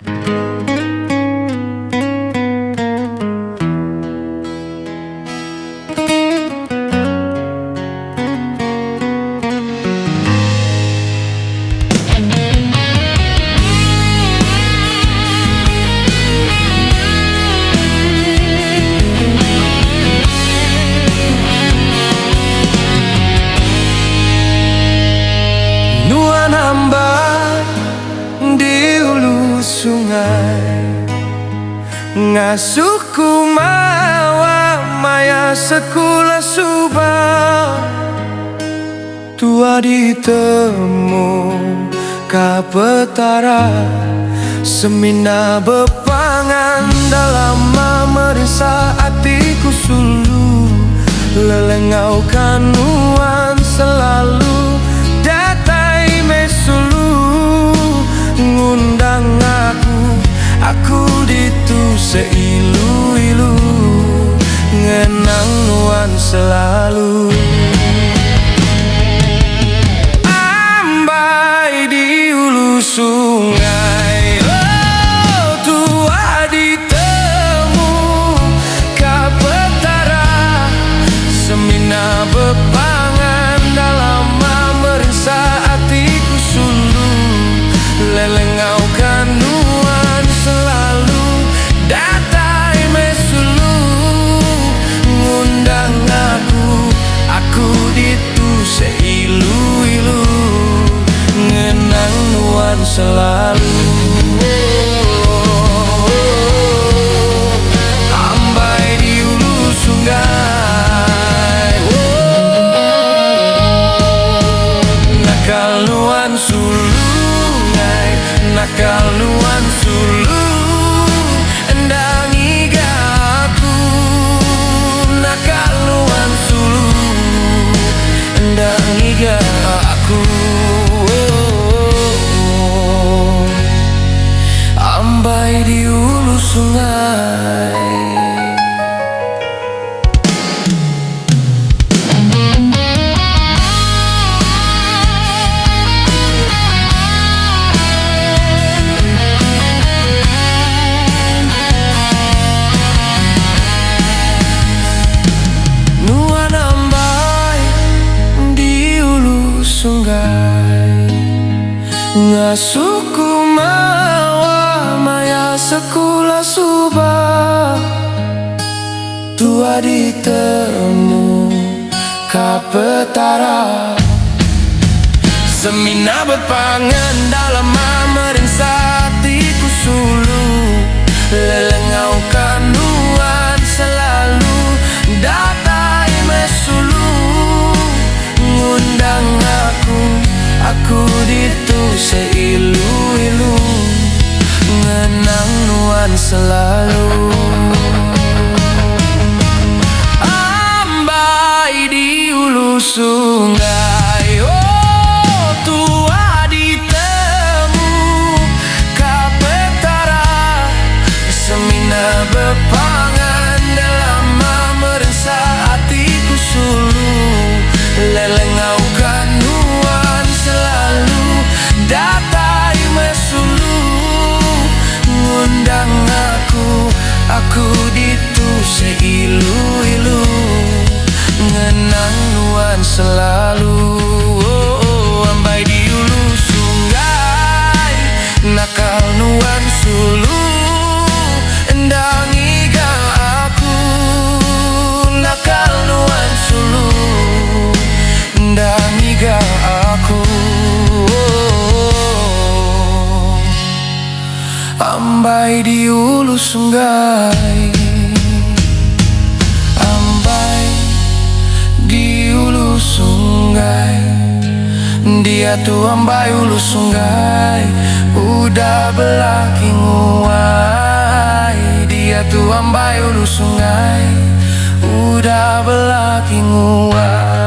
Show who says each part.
Speaker 1: Nuan hamba di hulu sungai, ngasuku mawa maya sekula subah. Tua ditemu kapetara, semina bepangan dalam merisa hatiku sulu. Lelengau kanuan selalu datai mesulu, ngundang aku ditu seilu-ilu, ngenang nuan selalu. Ambai di hulu sungai, oh tua ditemu kapetara, semina bepangan dalam merisa hatiku sulu. Lelengau kanuan selalu datai mesulu, ngundang aku ditu seilu-ilu, ngenang nuan selalu. Ambai di hulu sungai, nakal nuan sulungai, nakal nuan sulu, endang iga aku. Nakal nuan sulu, endang iga aku. Ambai di hulu sungai. Nuan ambai di hulu sungai, ngasuku mawa maya sekula subah. Tua ditemu kapetara, semina bepangan dalam merisa hatiku sulu. Lelengau kanuan selalu datai mesulu, ngundang aku ditu seilu-ilu, ngenang nuan selalu. Ambai di hulu sungai, oh tua ditemu kapetara, semina bepangan dalam merisa hatiku sulu. Lelengau kanuan selalu datai mesulu, ngundang aku ditu seilu-ilu, ngenang nuan selalu. Ambai di hulu sungai, nakal nuan sulu, endang iga aku. Nakal nuan sulu, endang iga aku. Ambai di hulu sungai, ambai di hulu sungai. Dia tu ambai hulu sungai, udah belaki nguai. Dia tu ambai hulu sungai, udah belaki nguai.